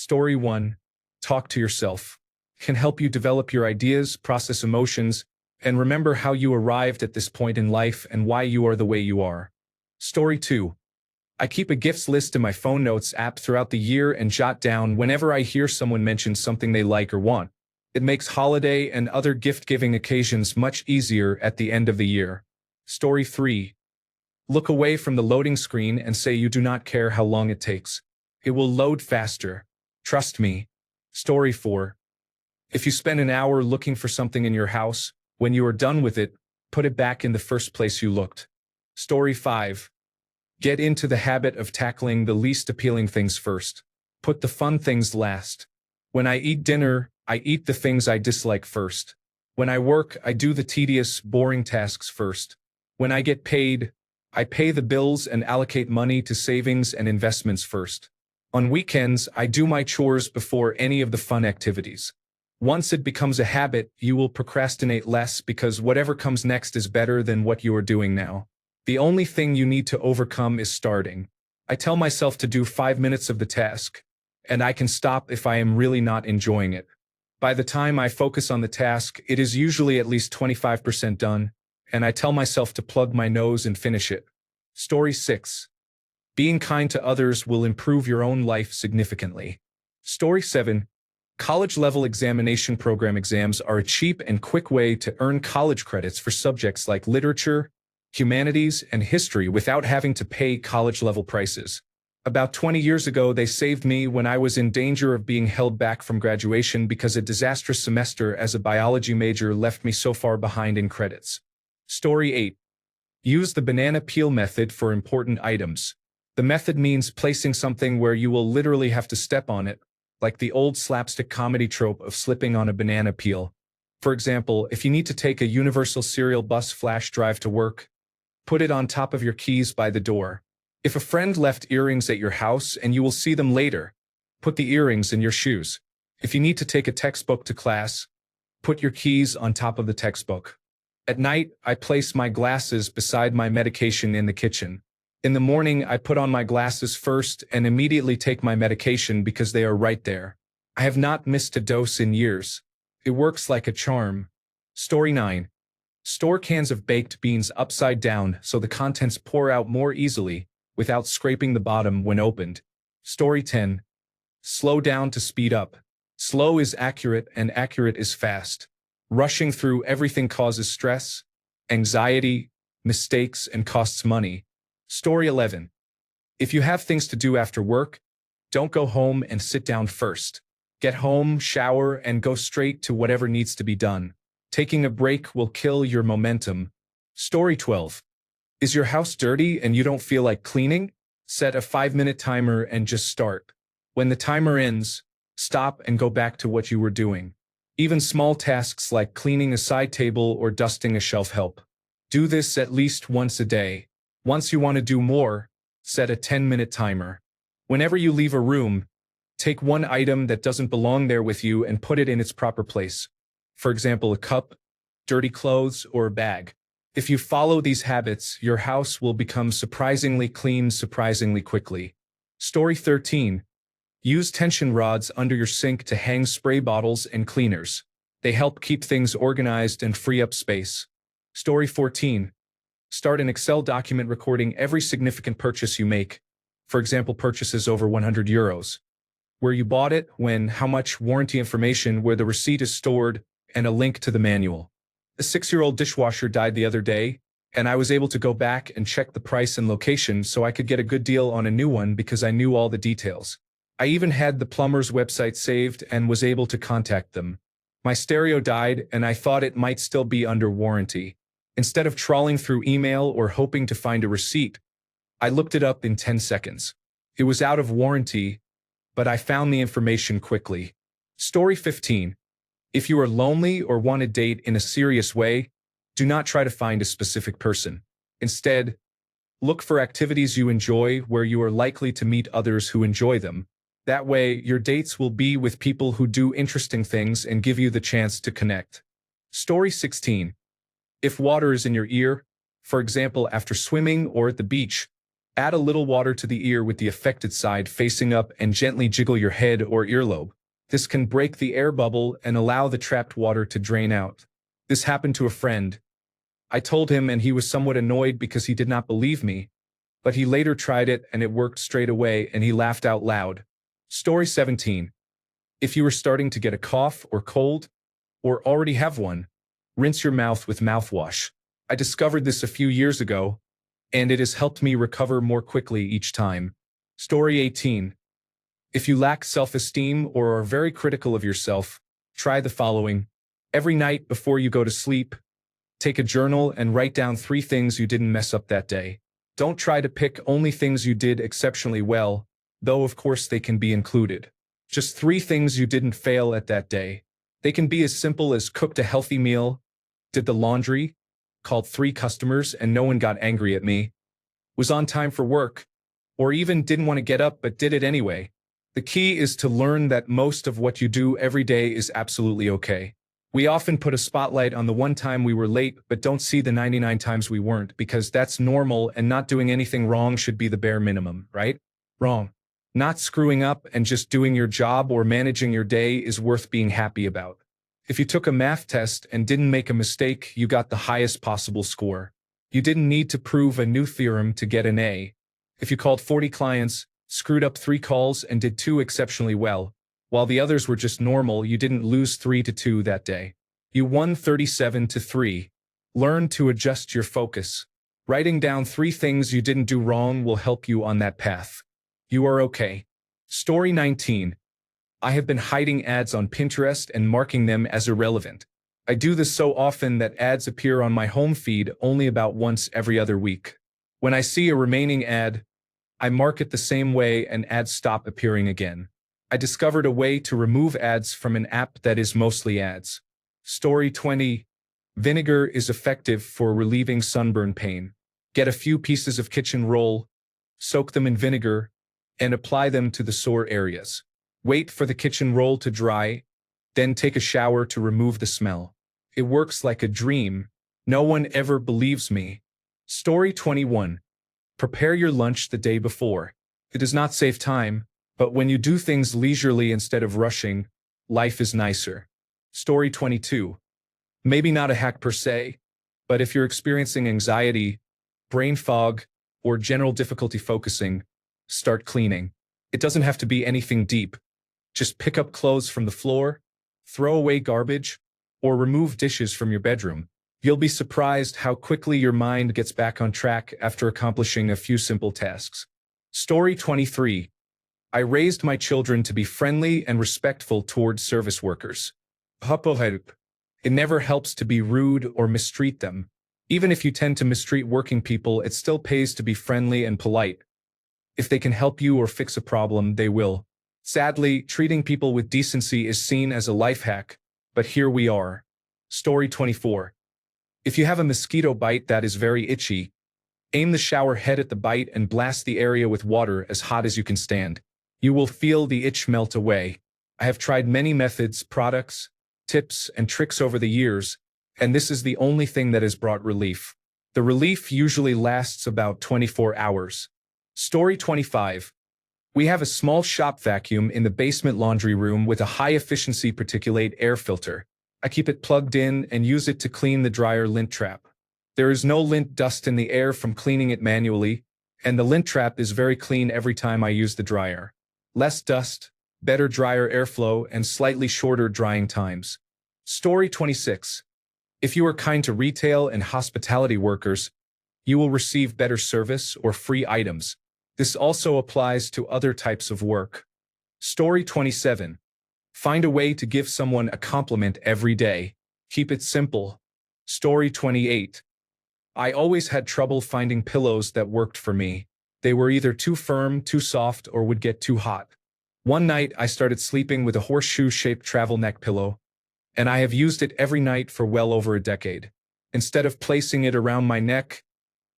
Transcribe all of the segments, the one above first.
Story 1. Talk to yourself. Can help you develop your ideas, process emotions, and remember how you arrived at this point in life and why you are the way you are. Story 2. I keep a gifts list in my phone notes app throughout the year and jot down whenever I hear someone mention something they like or want. It makes holiday and other gift-giving occasions much easier at the end of the year. Story 3. Look away from the loading screen and say you do not care how long it takes. It will load faster. Trust me. Story 4. If you spend an hour looking for something in your house, when you are done with it, put it back in the first place you looked. Story 5. Get into the habit of tackling the least appealing things first. Put the fun things last. When I eat dinner, I eat the things I dislike first. When I work, I do the tedious, boring tasks first. When I get paid, I pay the bills and allocate money to savings and investments first. On weekends, I do my chores before any of the fun activities. Once it becomes a habit, you will procrastinate less because whatever comes next is better than what you are doing now. The only thing you need to overcome is starting. I tell myself to do 5 minutes of the task, and I can stop if I am really not enjoying it. By the time I focus on the task, it is usually at least 25% done, and I tell myself to plug my nose and finish it. Story 6. Being kind to others will improve your own life significantly. Story 7. College-level examination program exams are a cheap and quick way to earn college credits for subjects like literature, humanities, and history without having to pay college-level prices. About 20 years ago, they saved me when I was in danger of being held back from graduation because a disastrous semester as a biology major left me so far behind in credits. Story 8. Use the banana peel method for important items. The method means placing something where you will literally have to step on it, like the old slapstick comedy trope of slipping on a banana peel. For example, if you need to take a Universal Serial Bus flash drive to work, put it on top of your keys by the door. If a friend left earrings at your house and you will see them later, put the earrings in your shoes. If you need to take a textbook to class, put your keys on top of the textbook. At night, I place my glasses beside my medication in the kitchen. In the morning, I put on my glasses first and immediately take my medication because they are right there. I have not missed a dose in years. It works like a charm. Story 9. Store cans of baked beans upside down so the contents pour out more easily without scraping the bottom when opened. Story 10. Slow down to speed up. Slow is accurate and accurate is fast. Rushing through everything causes stress, anxiety, mistakes, and costs money. Story 11. If you have things to do after work, don't go home and sit down first. Get home, shower, and go straight to whatever needs to be done. Taking a break will kill your momentum. Story 12. Is your house dirty and you don't feel like cleaning? Set a 5-minute timer and just start. When the timer ends, stop and go back to what you were doing. Even small tasks like cleaning a side table or dusting a shelf help. Do this at least once a day. Once you want to do more, set a 10-minute timer. Whenever you leave a room, take one item that doesn't belong there with you and put it in its proper place. For example, a cup, dirty clothes, or a bag. If you follow these habits, your house will become surprisingly clean surprisingly quickly. Story 13. Use tension rods under your sink to hang spray bottles and cleaners. They help keep things organized and free up space. Story 14. Start an Excel document recording every significant purchase you make. For example, purchases over 100 euros. Where you bought it, when, how much, warranty information, where the receipt is stored, and a link to the manual. A 6-year-old dishwasher died the other day, and I was able to go back and check the price and location so I could get a good deal on a new one because I knew all the details. I even had the plumber's website saved and was able to contact them. My stereo died and I thought it might still be under warranty. Instead of trawling through email or hoping to find a receipt, I looked it up in 10 seconds. It was out of warranty, but I found the information quickly. Story 15. If you are lonely or want to date in a serious way, do not try to find a specific person. Instead, look for activities you enjoy where you are likely to meet others who enjoy them. That way, your dates will be with people who do interesting things and give you the chance to connect. Story 16. If water is in your ear, for example after swimming or at the beach, Add a little water to the ear with the affected side facing up and gently jiggle your head or earlobe. This can break the air bubble and allow the trapped water to drain out. This happened to a friend. I told him and he was somewhat annoyed because he did not believe me, but he later tried it and it worked straight away and he laughed out loud. Story 17. If you are starting to get a cough or cold, or already have one, rinse your mouth with mouthwash. I discovered this a few years ago, and it has helped me recover more quickly each time. Story 18. If you lack self-esteem or are very critical of yourself, try the following. Every night before you go to sleep, take a journal and write down 3 things you didn't mess up that day. Don't try to pick only things you did exceptionally well, though of course they can be included. Just 3 things you didn't fail at that day. They can be as simple as cooked a healthy meal, did the laundry, called 3 customers and no one got angry at me, was on time for work, or even didn't want to get up but did it anyway. The key is to learn that most of what you do every day is absolutely okay. We often put a spotlight on the one time we were late but don't see the 99 times we weren't because that's normal and not doing anything wrong should be the bare minimum, right? Wrong. Not screwing up and just doing your job or managing your day is worth being happy about. If you took a math test and didn't make a mistake, you got the highest possible score. You didn't need to prove a new theorem to get an A. If you called 40 clients, screwed up 3 calls and did 2 exceptionally well, while the others were just normal, you didn't lose 3-2 that day. You won 37-3. Learn to adjust your focus. Writing down 3 things you didn't do wrong will help you on that path. You are okay. Story 19. I have been hiding ads on Pinterest and marking them as irrelevant. I do this so often that ads appear on my home feed only about once every other week. When I see a remaining ad, I mark it the same way and ads stop appearing again. I discovered a way to remove ads from an app that is mostly ads. Story 20. Vinegar is effective for relieving sunburn pain. Get a few pieces of kitchen roll, soak them in vinegar, and apply them to the sore areas. Wait for the kitchen roll to dry, then take a shower to remove the smell. It works like a dream. No one ever believes me. Story 21. Prepare your lunch the day before. It does not save time, but when you do things leisurely instead of rushing, life is nicer. Story 22. Maybe not a hack per se, but if you're experiencing anxiety, brain fog, or general difficulty focusing, start cleaning. It doesn't have to be anything deep. Just pick up clothes from the floor, throw away garbage, or remove dishes from your bedroom. You'll be surprised how quickly your mind gets back on track after accomplishing a few simple tasks. Story 23. I raised my children to be friendly and respectful towards service workers. It never helps to be rude or mistreat them. Even if you tend to mistreat working people, it still pays to be friendly and polite. If they can help you or fix a problem, they will. Sadly, treating people with decency is seen as a life hack, but here we are. Story 24. If you have a mosquito bite that is very itchy, aim the shower head at the bite and blast the area with water as hot as you can stand. You will feel the itch melt away. I have tried many methods, products, tips, and tricks over the years, and this is the only thing that has brought relief. The relief usually lasts about 24 hours. Story 25. We have a small shop vacuum in the basement laundry room with a high-efficiency particulate air filter. I keep it plugged in and use it to clean the dryer lint trap. There is no lint dust in the air from cleaning it manually, and the lint trap is very clean every time I use the dryer. Less dust, better dryer airflow, and slightly shorter drying times. Story 26. If you are kind to retail and hospitality workers, you will receive better service or free items. This also applies to other types of work. Story 27. Find a way to give someone a compliment every day. Keep it simple. Story 28. I always had trouble finding pillows that worked for me. They were either too firm, too soft, or would get too hot. One night, I started sleeping with a horseshoe-shaped travel neck pillow, and I have used it every night for well over a decade. Instead of placing it around my neck,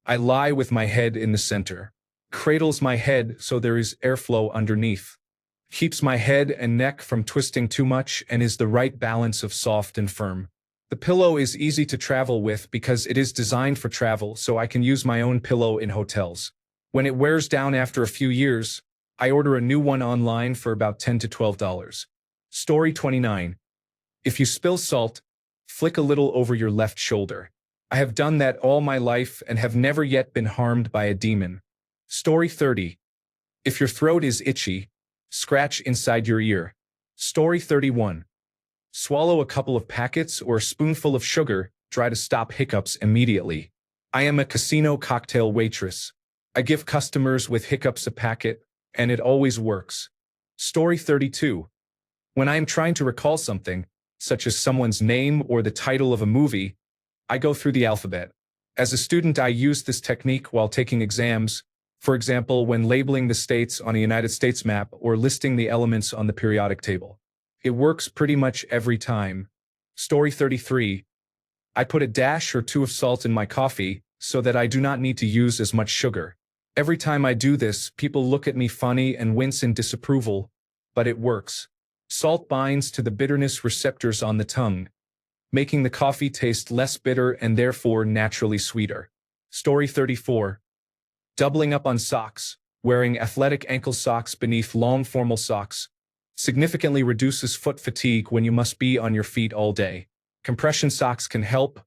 I lie with my head in the center. Cradles my head so there is airflow underneath. Keeps my head and neck from twisting too much and is the right balance of soft and firm. The pillow is easy to travel with because it is designed for travel, so I can use my own pillow in hotels. When it wears down after a few years, I order a new one online for about $10 to $12. Story 29. If you spill salt, flick a little over your left shoulder. I have done that all my life and have never yet been harmed by a demon. Story 30. If your throat is itchy, scratch inside your ear. Story 31. Swallow a couple of packets or a spoonful of sugar, try to stop hiccups immediately. I am a casino cocktail waitress. I give customers with hiccups a packet, and it always works. Story 32. When I am trying to recall something, such as someone's name or the title of a movie, I go through the alphabet. As a student, I use this technique while taking exams, for example, when labeling the states on a United States map or listing the elements on the periodic table. It works pretty much every time. Story 33. I put a dash or two of salt in my coffee so that I do not need to use as much sugar. Every time I do this, people look at me funny and wince in disapproval, but it works. Salt binds to the bitterness receptors on the tongue, making the coffee taste less bitter and therefore naturally sweeter. Story 34. Doubling up on socks. Wearing athletic ankle socks beneath long formal socks significantly reduces foot fatigue when you must be on your feet all day. Compression socks can help,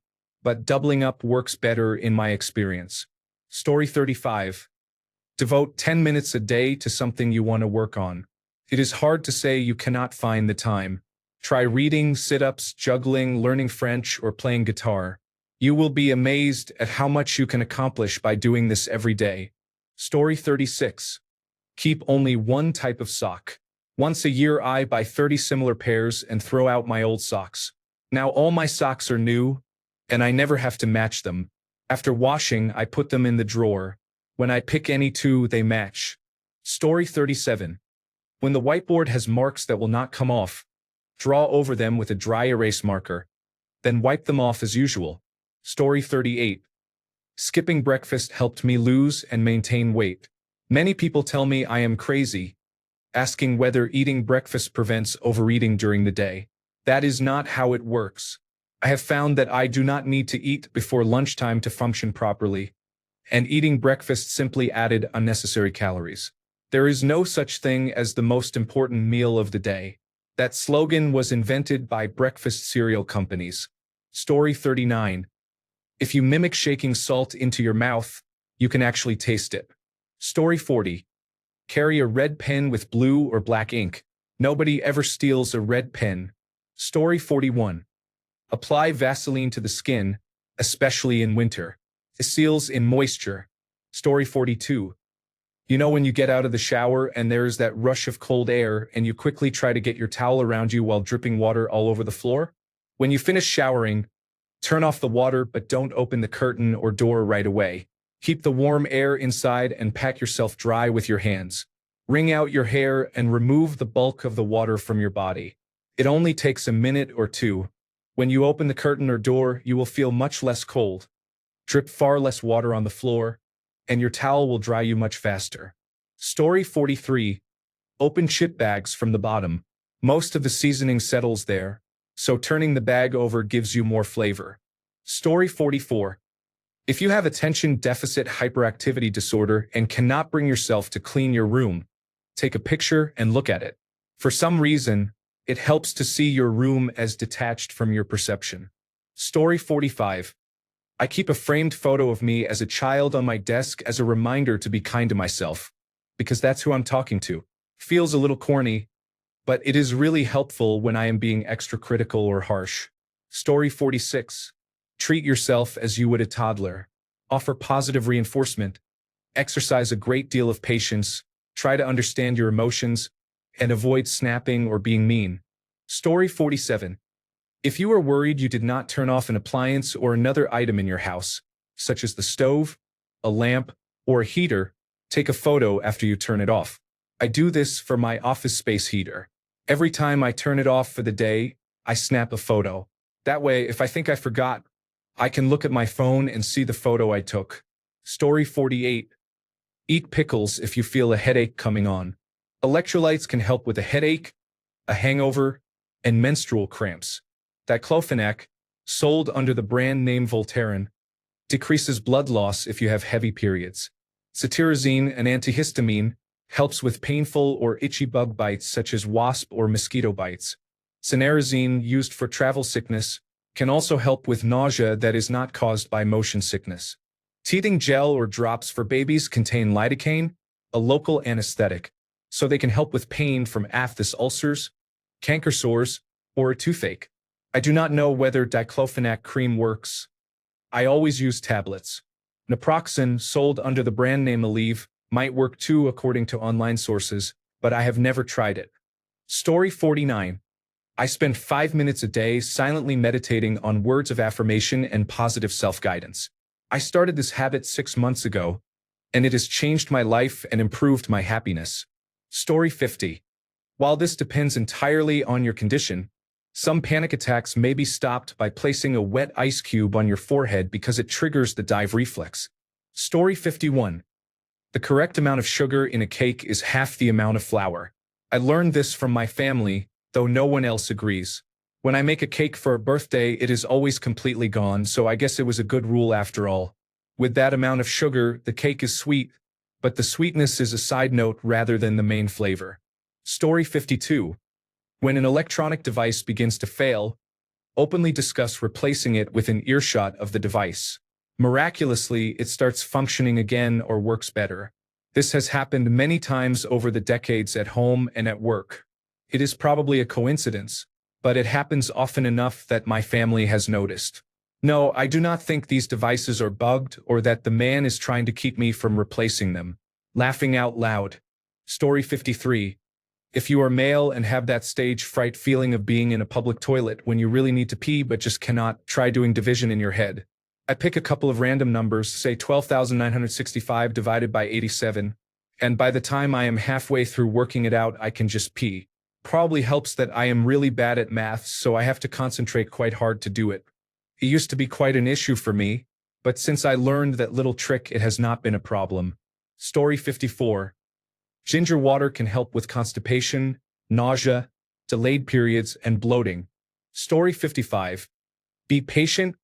but doubling up works better in my experience. Story 35. Devote 10 minutes a day to something you want to work on. It is hard to say you cannot find the time. Try reading, sit-ups, juggling, learning French, or playing guitar. You will be amazed at how much you can accomplish by doing this every day. Story 36. Keep only one type of sock. Once a year I buy 30 similar pairs and throw out my old socks. Now all my socks are new, and I never have to match them. After washing, I put them in the drawer. When I pick any two, they match. Story 37. When the whiteboard has marks that will not come off, draw over them with a dry erase marker. Then wipe them off as usual. Story 38. Skipping breakfast helped me lose and maintain weight. Many people tell me I am crazy, asking whether eating breakfast prevents overeating during the day. That is not how it works. I have found that I do not need to eat before lunchtime to function properly, and eating breakfast simply added unnecessary calories. There is no such thing as the most important meal of the day. That slogan was invented by breakfast cereal companies. Story 39. If you mimic shaking salt into your mouth, you can actually taste it. Story 40. Carry a red pen with blue or black ink. Nobody ever steals a red pen. Story 41. Apply Vaseline to the skin, especially in winter. It seals in moisture. Story 42. You know when you get out of the shower and there is that rush of cold air and you quickly try to get your towel around you while dripping water all over the floor? When you finish showering, turn off the water but don't open the curtain or door right away. Keep the warm air inside and pat yourself dry with your hands. Wring out your hair and remove the bulk of the water from your body. It only takes a minute or two. When you open the curtain or door, you will feel much less cold. Drip far less water on the floor, and your towel will dry you much faster. Story 43. Open chip bags from the bottom. Most of the seasoning settles there, so turning the bag over gives you more flavor. Story 44. If you have attention deficit hyperactivity disorder and cannot bring yourself to clean your room, take a picture and look at it. For some reason, it helps to see your room as detached from your perception. Story 45. I keep a framed photo of me as a child on my desk as a reminder to be kind to myself, because that's who I'm talking to. Feels a little corny, but it is really helpful when I am being extra critical or harsh. Story 46. Treat yourself as you would a toddler. Offer positive reinforcement. Exercise a great deal of patience. Try to understand your emotions and avoid snapping or being mean. Story 47. If you are worried you did not turn off an appliance or another item in your house, such as the stove, a lamp, or a heater, take a photo after you turn it off. I do this for my office space heater. Every time I turn it off for the day, I snap a photo. That way, if I think I forgot, I can look at my phone and see the photo I took. Story 48. Eat pickles if you feel a headache coming on. Electrolytes can help with a headache, a hangover, and menstrual cramps. Diclofenac, sold under the brand name Voltaren, decreases blood loss if you have heavy periods. Cetirizine, an antihistamine, helps with painful or itchy bug bites such as wasp or mosquito bites. Cenarizine, used for travel sickness, can also help with nausea that is not caused by motion sickness. Teething gel or drops for babies contain lidocaine, a local anesthetic, so they can help with pain from aphthous ulcers, canker sores, or a toothache. I do not know whether diclofenac cream works. I always use tablets. Naproxen, sold under the brand name Aleve, might work too according to online sources, but I have never tried it. Story 49. I spend 5 minutes a day silently meditating on words of affirmation and positive self-guidance. I started this habit 6 months ago, and it has changed my life and improved my happiness. Story 50. While this depends entirely on your condition, some panic attacks may be stopped by placing a wet ice cube on your forehead because it triggers the dive reflex. Story 51. The correct amount of sugar in a cake is half the amount of flour. I learned this from my family, though no one else agrees. When I make a cake for a birthday, it is always completely gone, so I guess it was a good rule after all. With that amount of sugar, the cake is sweet, but the sweetness is a side note rather than the main flavor. Story 52. When an electronic device begins to fail, openly discuss replacing it within earshot of the device. Miraculously, it starts functioning again or works better. This has happened many times over the decades at home and at work. It is probably a coincidence, but it happens often enough that my family has noticed. No, I do not think these devices are bugged or that the man is trying to keep me from replacing them. Laughing out loud. Story 53. If you are male and have that stage fright feeling of being in a public toilet when you really need to pee but just cannot, try doing division in your head. I pick a couple of random numbers, say 12,965 divided by 87, and by the time I am halfway through working it out, I can just pee. Probably helps that I am really bad at maths, so I have to concentrate quite hard to do it. It used to be quite an issue for me, but since I learned that little trick, it has not been a problem. Story 54. Ginger water can help with constipation, nausea, delayed periods, and bloating. Story 55. Be patient,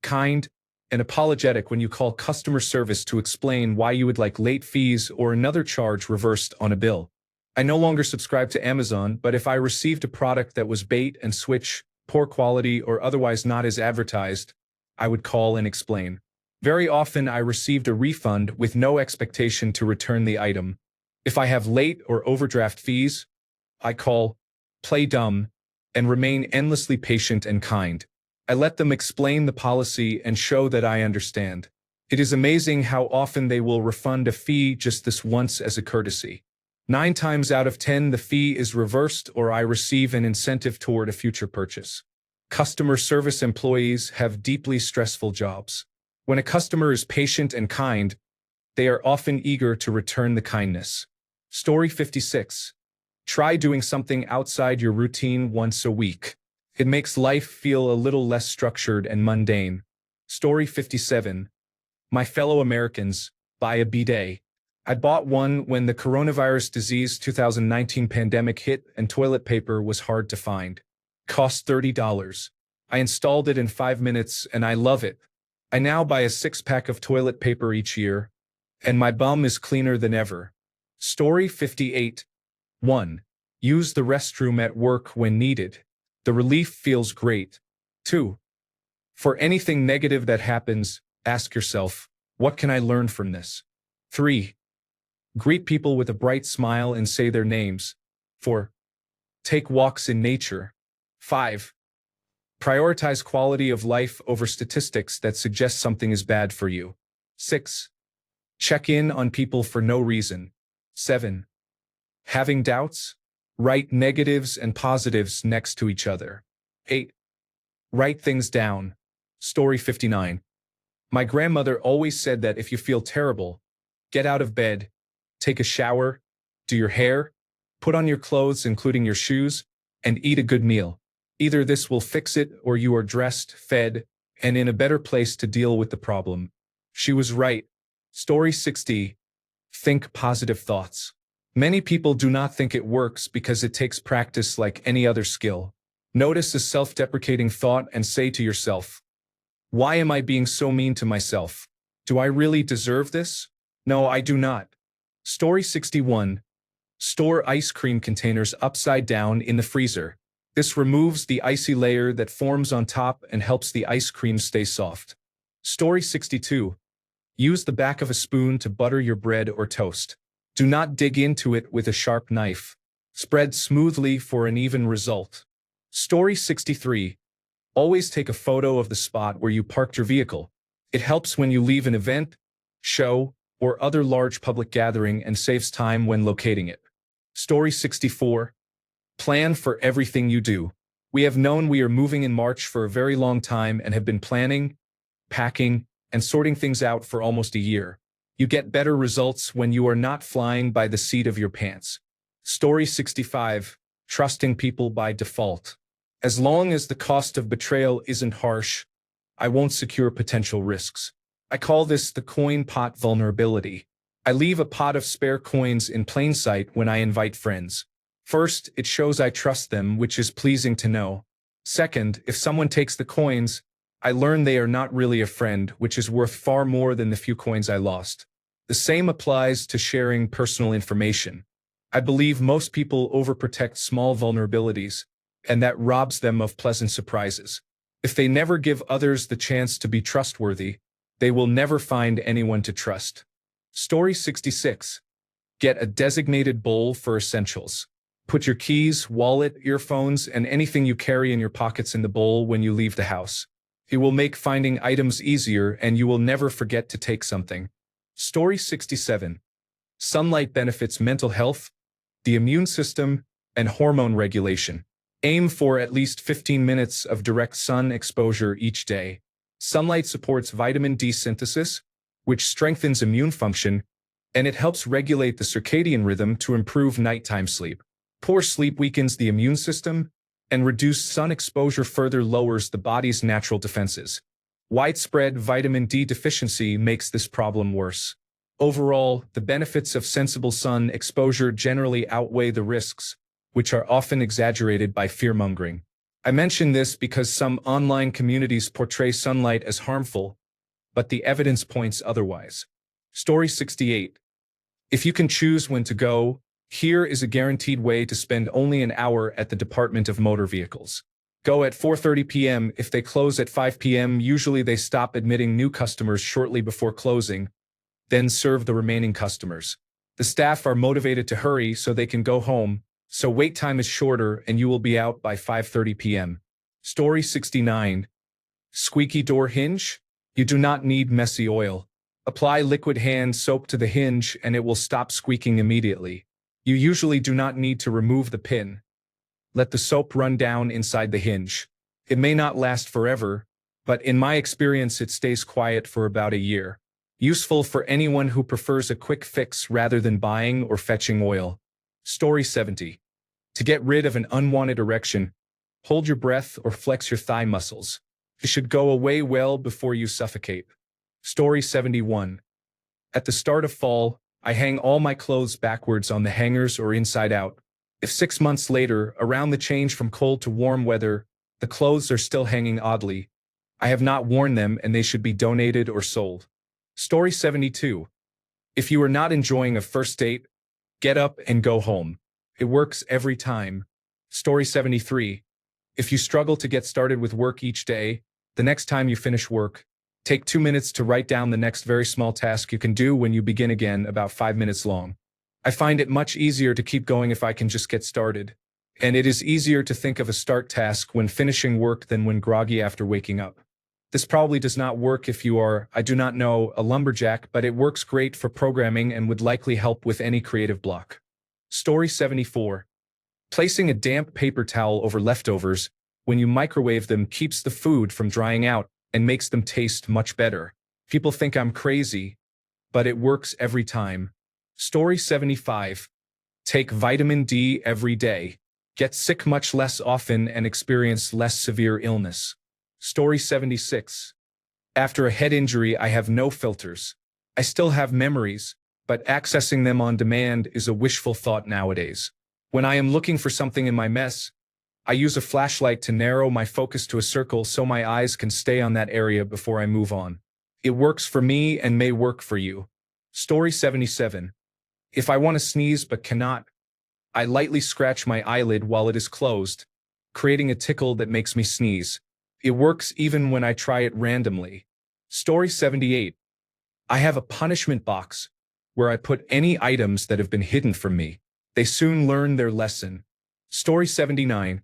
kind, and apologetic when you call customer service to explain why you would like late fees or another charge reversed on a bill. I no longer subscribe to Amazon, but if I received a product that was bait and switch, poor quality, or otherwise not as advertised, I would call and explain. Very often I received a refund with no expectation to return the item. If I have late or overdraft fees, I call, play dumb, and remain endlessly patient and kind. I let them explain the policy and show that I understand. It is amazing how often they will refund a fee just this once as a courtesy. 9 times out of 10, the fee is reversed or I receive an incentive toward a future purchase. Customer service employees have deeply stressful jobs. When a customer is patient and kind, they are often eager to return the kindness. Story 56. Try doing something outside your routine once a week. It makes life feel a little less structured and mundane. Story 57. My fellow Americans, buy a bidet. I bought one when the coronavirus disease 2019 pandemic hit and toilet paper was hard to find. Cost $30. I installed it in 5 minutes and I love it. I now buy a 6-pack of toilet paper each year, and my bum is cleaner than ever. Story 58. 1. Use the restroom at work when needed. The relief feels great. 2. For anything negative that happens, ask yourself, what can I learn from this? 3. Greet people with a bright smile and say their names. 4. Take walks in nature. 5. Prioritize quality of life over statistics that suggest something is bad for you. 6. Check in on people for no reason. 7. Having doubts? Write negatives and positives next to each other. 8. Write things down. Story 59. My grandmother always said that if you feel terrible, get out of bed, take a shower, do your hair, put on your clothes including your shoes, and eat a good meal. Either this will fix it or you are dressed, fed, and in a better place to deal with the problem. She was right. Story 60. Think positive thoughts. Many people do not think it works because it takes practice like any other skill. Notice a self-deprecating thought and say to yourself, why am I being so mean to myself? Do I really deserve this? No, I do not. Story 61. Store ice cream containers upside down in the freezer. This removes the icy layer that forms on top and helps the ice cream stay soft. Story 62. Use the back of a spoon to butter your bread or toast. Do not dig into it with a sharp knife. Spread smoothly for an even result. Story 63. Always take a photo of the spot where you parked your vehicle. It helps when you leave an event, show, or other large public gathering and saves time when locating it. Story 64. Plan for everything you do. We have known we are moving in March for a very long time and have been planning, packing, and sorting things out for almost a year. You get better results when you are not flying by the seat of your pants. Story 65. Trusting people by default. As long as the cost of betrayal isn't harsh, I won't secure potential risks. I call this the coin pot vulnerability. I leave a pot of spare coins in plain sight when I invite friends. First, it shows I trust them, which is pleasing to know. Second, if someone takes the coins, I learn they are not really a friend, which is worth far more than the few coins I lost. The same applies to sharing personal information. I believe most people overprotect small vulnerabilities, and that robs them of pleasant surprises. If they never give others the chance to be trustworthy, they will never find anyone to trust. Story 66. Get a designated bowl for essentials. Put your keys, wallet, earphones, and anything you carry in your pockets in the bowl when you leave the house. It will make finding items easier and you will never forget to take something. Story 67. Sunlight benefits mental health, the immune system, and hormone regulation. Aim for at least 15 minutes of direct sun exposure each day. Sunlight supports vitamin D synthesis, which strengthens immune function, and it helps regulate the circadian rhythm to improve nighttime sleep. Poor sleep weakens the immune system, and reduced sun exposure further lowers the body's natural defenses. Widespread vitamin D deficiency makes this problem worse. Overall, the benefits of sensible sun exposure generally outweigh the risks, which are often exaggerated by fear-mongering. I mention this because some online communities portray sunlight as harmful, but the evidence points otherwise. Story 68. If you can choose when to go, here is a guaranteed way to spend only an hour at the Department of Motor Vehicles. Go at 4:30 p.m. If they close at 5 p.m., usually they stop admitting new customers shortly before closing, then serve the remaining customers. The staff are motivated to hurry so they can go home, so wait time is shorter and you will be out by 5:30 p.m. Story 69. Squeaky door hinge? You do not need messy oil. Apply liquid hand soap to the hinge and it will stop squeaking immediately. You usually do not need to remove the pin. Let the soap run down inside the hinge. It may not last forever, but in my experience it stays quiet for about a year. Useful for anyone who prefers a quick fix rather than buying or fetching oil. Story 70. To get rid of an unwanted erection, hold your breath or flex your thigh muscles. It should go away well before you suffocate. Story 71. At the start of fall, I hang all my clothes backwards on the hangers or inside out. If 6 months later, around the change from cold to warm weather, the clothes are still hanging oddly, I have not worn them and they should be donated or sold. Story 72. If you are not enjoying a first date, get up and go home. It works every time. Story 73. If you struggle to get started with work each day, the next time you finish work, take 2 minutes to write down the next very small task you can do when you begin again, about 5 minutes long. I find it much easier to keep going if I can just get started. And it is easier to think of a start task when finishing work than when groggy after waking up. This probably does not work if you are, I do not know, a lumberjack, but it works great for programming and would likely help with any creative block. Story 74. Placing a damp paper towel over leftovers when you microwave them keeps the food from drying out and makes them taste much better. People think I'm crazy, but it works every time. Story 75. Take vitamin D every day. Get sick much less often and experience less severe illness. Story 76. After a head injury, I have no filters. I still have memories, but accessing them on demand is a wishful thought nowadays. When I am looking for something in my mess, I use a flashlight to narrow my focus to a circle so my eyes can stay on that area before I move on. It works for me and may work for you. Story 77. If I want to sneeze but cannot, I lightly scratch my eyelid while it is closed, creating a tickle that makes me sneeze. It works even when I try it randomly. Story 78. I have a punishment box where I put any items that have been hidden from me. They soon learn their lesson. Story 79.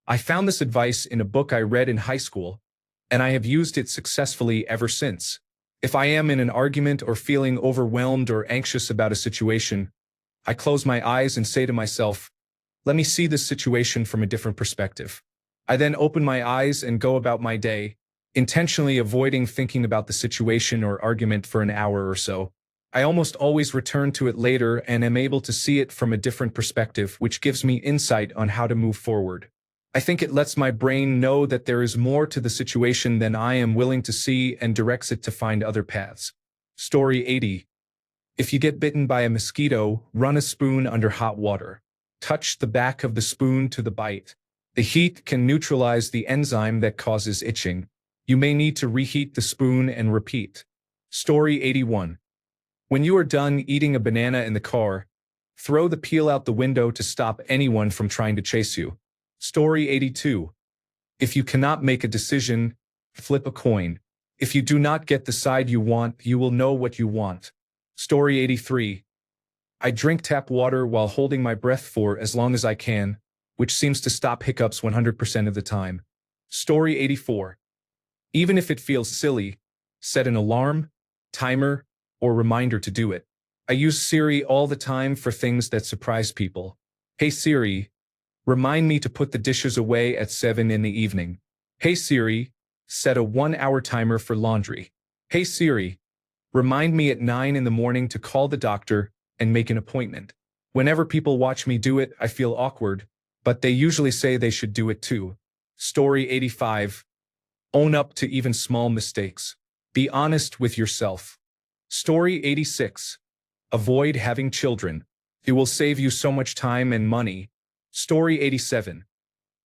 I found this advice in a book I read in high school, and I have used it successfully ever since. If I am in an argument or feeling overwhelmed or anxious about a situation, I close my eyes and say to myself, let me see this situation from a different perspective. I then open my eyes and go about my day, intentionally avoiding thinking about the situation or argument for an hour or so. I almost always return to it later and am able to see it from a different perspective, which gives me insight on how to move forward. I think it lets my brain know that there is more to the situation than I am willing to see and directs it to find other paths. Story 80. If you get bitten by a mosquito, run a spoon under hot water. Touch the back of the spoon to the bite. The heat can neutralize the enzyme that causes itching. You may need to reheat the spoon and repeat. Story 81. When you are done eating a banana in the car, throw the peel out the window to stop anyone from trying to chase you. Story 82. If you cannot make a decision, flip a coin. If you do not get the side you want, you will know what you want. Story 83. I drink tap water while holding my breath for as long as I can, which seems to stop hiccups 100% of the time. Story 84. Even if it feels silly, set an alarm, timer, or reminder to do it. I use Siri all the time for things that surprise people. Hey Siri, remind me to put the dishes away at 7 in the evening. Hey Siri, set a 1-hour timer for laundry. Hey Siri, remind me at 9 in the morning to call the doctor and make an appointment. Whenever people watch me do it, I feel awkward, but they usually say they should do it too. Story 85. Own up to even small mistakes. Be honest with yourself. Story 86. Avoid having children. It will save you so much time and money. Story 87.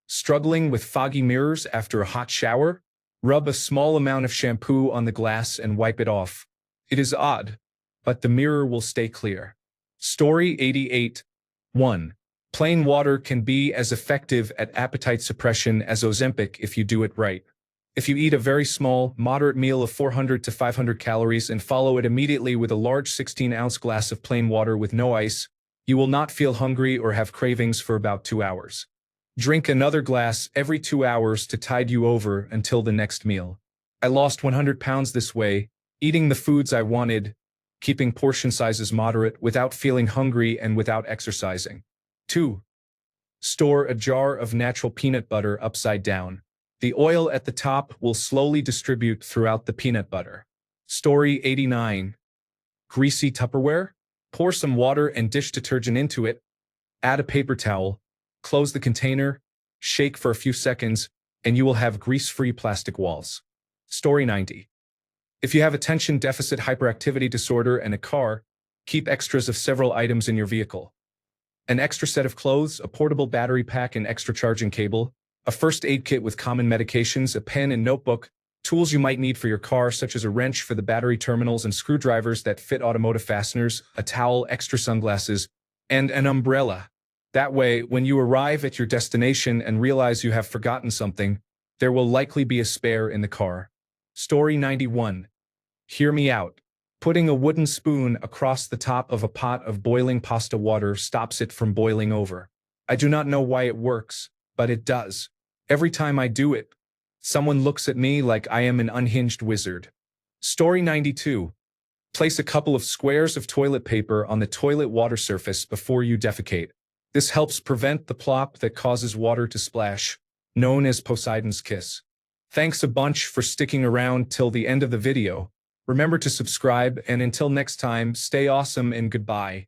Struggling with foggy mirrors after a hot shower? Rub a small amount of shampoo on the glass and wipe it off. It is odd, but the mirror will stay clear. Story 88. 1. Plain water can be as effective at appetite suppression as Ozempic if you do it right. If you eat a very small, moderate meal of 400 to 500 calories and follow it immediately with a large 16-ounce glass of plain water with no ice, you will not feel hungry or have cravings for about 2 hours. Drink another glass every 2 hours to tide you over until the next meal. I lost 100 pounds this way, eating the foods I wanted, keeping portion sizes moderate without feeling hungry and without exercising. 2. Store a jar of natural peanut butter upside down. The oil at the top will slowly distribute throughout the peanut butter. Story 89. Greasy Tupperware? Pour some water and dish detergent into it. Add a paper towel. Close the container. Shake for a few seconds, and you will have grease-free plastic walls. Story 90. If you have attention deficit hyperactivity disorder and a car, keep extras of several items in your vehicle. An extra set of clothes, a portable battery pack and extra charging cable, a first aid kit with common medications, a pen and notebook, tools you might need for your car such as a wrench for the battery terminals and screwdrivers that fit automotive fasteners, a towel, extra sunglasses, and an umbrella. That way, when you arrive at your destination and realize you have forgotten something, there will likely be a spare in the car. Story 91. Hear me out. Putting a wooden spoon across the top of a pot of boiling pasta water stops it from boiling over. I do not know why it works, but it does. Every time I do it, someone looks at me like I am an unhinged wizard. Story 92. Place a couple of squares of toilet paper on the toilet water surface before you defecate. This helps prevent the plop that causes water to splash, known as Poseidon's kiss. Thanks a bunch for sticking around till the end of the video. Remember to subscribe, and until next time, stay awesome and goodbye.